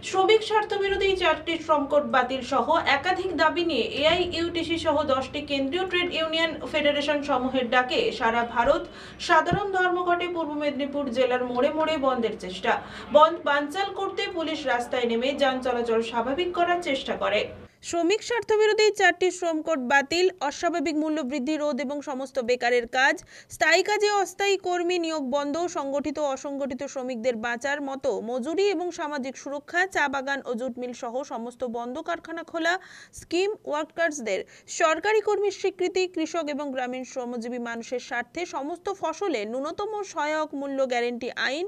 শ্রমিক স্বার্থ বিরোধী 4টি শ্রম কোড বাতিল সহ একাধিক দাবি নিয়ে এআইইউটিসি সহ 10টি কেন্দ্রীয় ট্রেড ইউনিয়ন ফেডারেশন সমূহের ডাকে সারা ভারত সাধারণ ধর্মঘটে পূর্ব মেদিনীপুর জেলার মোড়ে মোড়ে বন্ধের চেষ্টা। বন্ধ বানচাল করতে পুলিশ রাস্তায় নেমে যান চলাচল স্বাভাবিক করার চেষ্টা করে। শ্রমিক স্বার্থ বিরোধী 4টি শ্রম কোড বাতিল, অস্বাভাবিক মূল্য বৃদ্ধি রোধ এবং সমস্ত বেকারের কাজ, স্থায়ী কাজে অস্থায়ী কর্মী নিয়োগ বন্ধ, সংগঠিত অসংগঠিত শ্রমিকদের বাঁচার মতো মজুরি এবং সামাজিক সুরক্ষা, চা বাগান ও জুট মিল সহ সমস্ত বন্ধ কারখানা খোলা, স্কিম ওয়ার্কার্সদের সরকারি কর্মীর স্বীকৃতি, কৃষক এবং গ্রামীণ শ্রমজীবী মানুষের স্বার্থে সমস্ত ফসলে ন্যূনতম সহায়ক মূল্য গ্যারেন্টি আইন,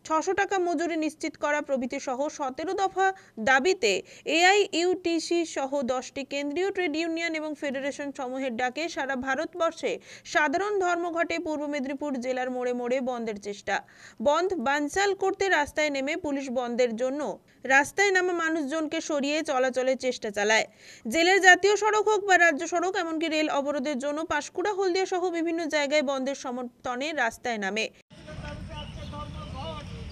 600 টাকা মজুরি নিশ্চিত করা প্রভৃতি সহ 17 দফা দাবিতে এআইইউটিসি সহ 10টি কেন্দ্রীয় ট্রেড ইউনিয়ন এবং ফেডারেশন সমূহের ডাকে সারা ভারতবর্ষে সাধারণ ধর্মঘটে পূর্ব মেদিনীপুর জেলার মোড়ে মোড়ে বন্ধের চেষ্টা। বন্ধ বানচাল করতে রাস্তায় নেমে পুলিশ বন্ধের জন্য রাস্তায় নামা মানুষজনকে সরিয়ে চলাচলের চেষ্টা চালায়। জেলার জাতীয় সড়ক হোক বা রাজ্য সড়ক, এমনকি রেল অবরোধের জন্য পাঁশকুড়া, হলদিয়া সহ বিভিন্ন জায়গায় বন্ধের সমর্থনে রাস্তায় নামে।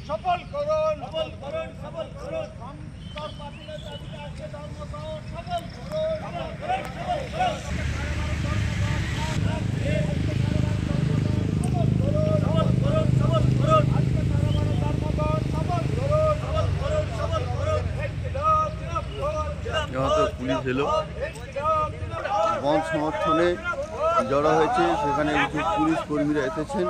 সফল করুন, সফল করুন, সফল করুন। সংকট বাতিলের দাবিতে আজকে ধর্মঘট সফল করুন, সফল করুন, সফল করুন। পুলিশ এলো, বন্ধ সমর্থনে জড়ো হয়েছে, সেখানে কিছু পুলিশ কর্মীরা এসেছেন।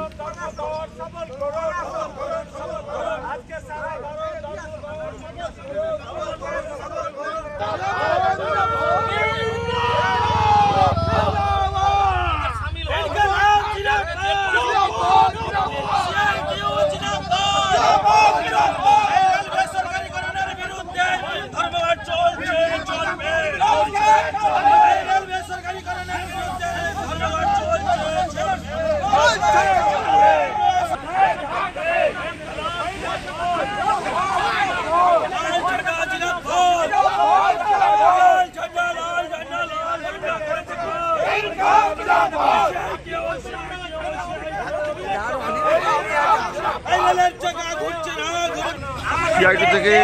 সিআইটি থেকে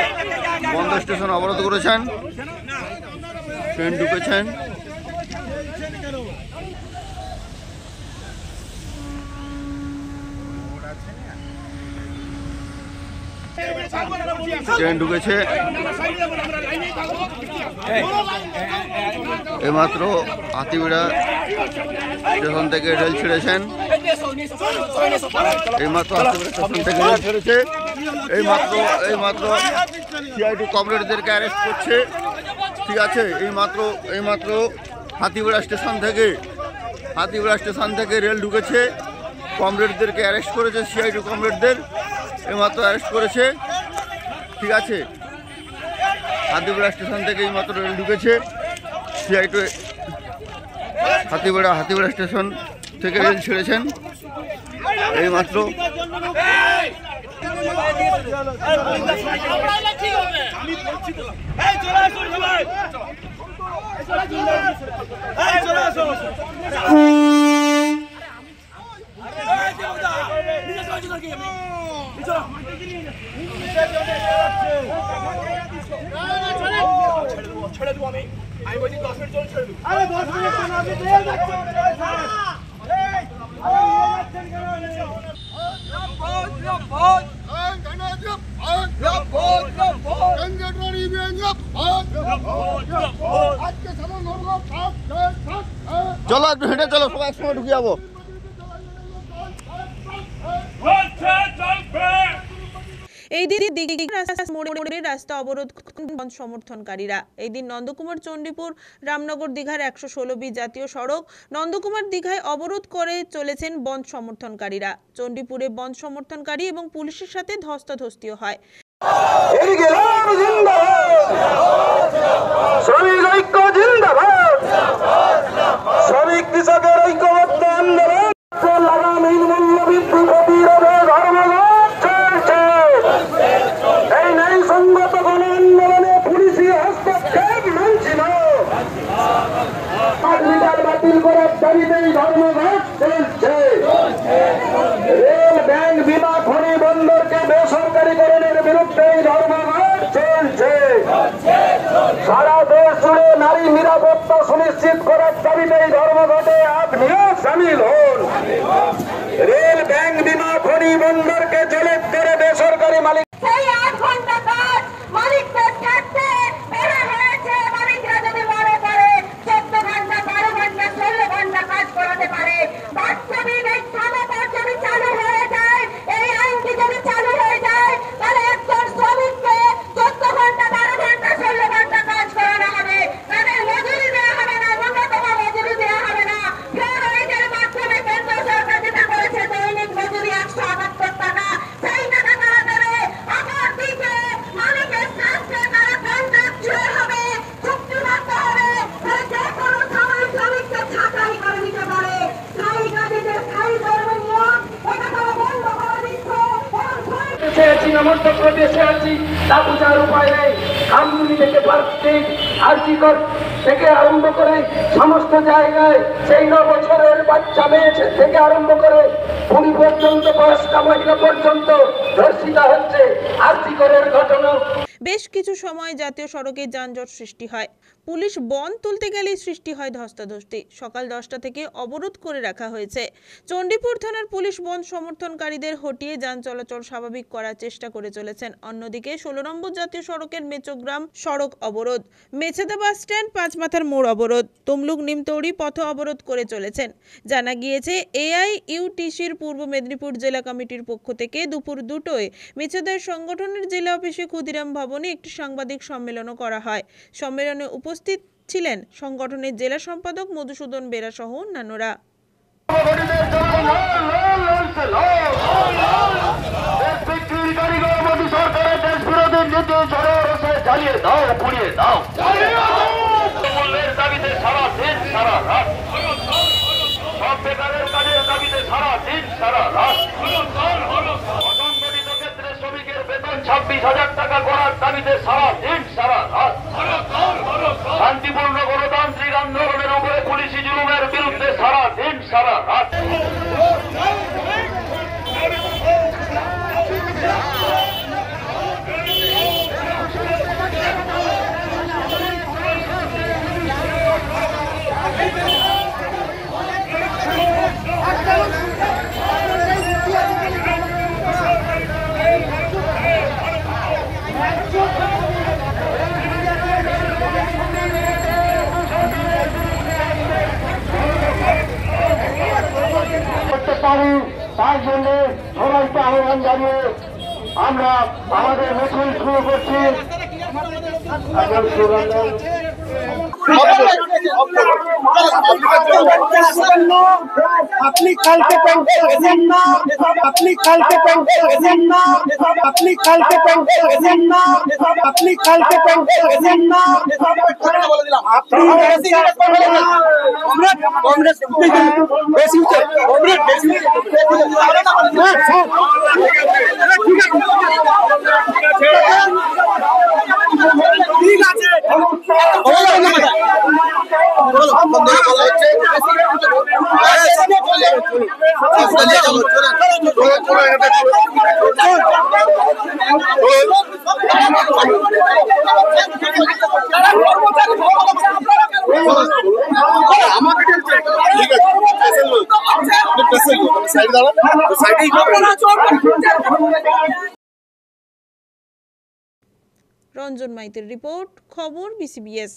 বন্ধ স্টেশন অবরোধ করেছেন, ট্রেন ঢুকেছেন। ট্রেন ঢুকেছে, এইমাত্র হাতিবেড়া স্টেশন থেকে রেল ছেড়েছেন, এইমাত্র হাতিবেড়া স্টেশন থেকে রেল ছেড়েছে, এইমাত্র সিআইটি কমরেডদেরকে অ্যারেস্ট করছে। ঠিক আছে, এইমাত্র হাতিবেড়া স্টেশন থেকে রেল ঢুকেছে, কমরেডদেরকে অ্যারেস্ট করেছে, সিআইটি কমরেডদের এইমাত্র অ্যারেস্ট করেছে। ঠিক আছে, হাতিবেড়া স্টেশন থেকে এইমাত্র রেল ঢুকেছে, সিআইটি হাতিবেড়া স্টেশন থেকে রেল ছেড়েছেন এইমাত্র। ছেড়ে দেবো আমি বলছি 10 মিনিট চলে ছেড়ে দেবো। আরে 10 মিনিট কেন আপনি দিয়ে যাচ্ছেন? চলো একটু হেঁটে চলো, সবাই একসঙ্গে ঢুকে যাবো। এই দিন মোড়ে রাস্তা অবরোধ বন্ধ সমর্থনকারীরা। এই দিন নন্দকুমার চণ্ডীপুর রামনগর দীঘার 116B জাতীয় সড়ক নন্দকুমার দীঘায় অবরোধ করে চলেছেন বন্ধ সমর্থনকারীরা। চণ্ডীপুরে বন্ধ সমর্থনকারী এবং পুলিশের সাথে ধস্তাধস্তিও হয়। শ্রমিক ঐক্য জিন্দাবাদ, শ্রমিক কৃষকের ঐক্যবদ্ধ আন্দোলন, লাগামহীন মূল্যবৃদ্ধি প্রতিরোধে ধর্মঘট চলছে। এই ন্যায়সঙ্গত গণ আন্দোলনে পুলিশি হস্তক্ষেপ মানছি না। মিটার বাতিল করার দাবিতেই ধর্মঘট চলছে। রেল, ব্যাংক, বিমা, খনি, বন্দরকে বেসরকারীকরণের বিরুদ্ধে ধর্মঘট নিরাপত্তা সুনিশ্চিত করার দাবিতে এই ধর্মঘটে আপনিও সামিল হন। রেল, ব্যাংক, বিমা, খনি, বন্দরকে জলের করে বেসরকারি মালিক সেই 8 ঘন্টা কাজ মালিকদের থাকতে বেড়ে হয়েছে। মালিকরা যদি মনে করে 14 ঘন্টা, 12 ঘন্টা, 16 ঘন্টা কাজ করাতে পারে, বাস্তবিক এই ক্ষমতা যদি চালু হয়ে যায়, এই আইনটি যদি চালু হয়ে যায়, তাহলে একজন শ্রমিককে 14 ঘন্টা, 12 ঘন্টা, 16 ঘন্টা কাজ করানো হবে। তাদের মজুরি দেওয়া হবে না, ন্যূনতম মজুরি দেওয়া হবে না। ফেয়ার ওয়েজের মাধ্যমে কেন্দ্র সরকার যেটা করেছে, দৈনিক মজুরি 178 টাকা, সেই টাকা তারা দেবে। অপরদিকে মালিকের স্বার্থে তারা কন্ট্রাকচুয়াল হবে, চুক্তিবদ্ধ হবে। যে কোনো সময় শ্রমিককে ছাঁটাই করে দিতে পারে। স্থায়ী কাজীদের স্থায়ী করবে নিয়ম, এটা তারা বন্ধ করে দিচ্ছে। দেশে আছি, মধ্যপ্রদেশে আছি, তা বোঝার উপায় নেই। আমদুনি থেকে প্লাস্টিক, আর্জিকর থেকে আরম্ভ করে সমস্ত জায়গায় সেই 9 বছরের বাচ্চা মেয়ে থেকে আরম্ভ করে বুড়ি পর্যন্ত, বয়স্কা মহিলা পর্যন্ত ধর্ষিতা হচ্ছে। আর্জিকরের ঘটনা বেশ কিছু সময় জাতীয় সড়কে যানজট সৃষ্টি হয়। পুলিশ বন তুলতে গেলেই সৃষ্টি হয় ধস্তাধস্তি। সকাল 10টা থেকে অবরোধ করে রাখা হয়েছে। চণ্ডীপুর থানার পুলিশ বন সমর্থনকারীদের হটিয়ে যান চলাচল স্বাভাবিক করার চেষ্টা করে চলেছেন। অন্যদিকে 16 নম্বর জাতীয় সড়কের মেচোগ্রাম সড়ক অবরোধ, মেছেদা বাস স্ট্যান্ড, পাঁচমাথার মোড় অবরোধ, তমলুক নিমতৌড়ি পথ অবরোধ করে চলেছেন। জানা গিয়েছে এআইইউটিসির পূর্ব মেদিনীপুর জেলা কমিটির পক্ষ থেকে দুপুর 2টোয় মেছেদার সংগঠনের জেলা অফিসে ক্ষুদিরাম ভবনে একটি সাংবাদিক সম্মেলনও করা হয়। সম্মেলনে উপস্থিত ছিলেন সংগঠনের জেলা সম্পাদক মধুসূদন বেরা সহ অন্যান্যরা। জ্বালিয়ে দাও, পুড়িয়ে দাও। মূল্যের দাবিতে সারা দিন সারা রাত, সব বেকারের কাজের দাবিতে সারা দিন সারা রাত, অসংগঠিত ক্ষেত্রে শ্রমিকের বেতন 26,000 টাকা করার দাবিতে সারা দিন সারা রাত, শান্তিপূর্ণ গণতান্ত্রিক আন্দোলনের উপরে পুলিশি জুলুমের বিরুদ্ধে সারা দিন সারা রাত। তার জন্য সবাইকে আহ্বান জানিয়ে আমরা আমাদের মিছিল শুরু করছি। আপনি কালকে প্যান্ডেল গেছেন না, আপনি কালকে প্যান্ডেল গেছেন না, আপনি কালকে প্যান্ডেল গেছেন না, আপনি কালকে প্যান্ডেল গেছেন না, আপনি কংগ্রেস বেশি কংগ্রেস বেশি ঠিক আছে। রঞ্জন মাইতির রিপোর্ট, খবর BCBS।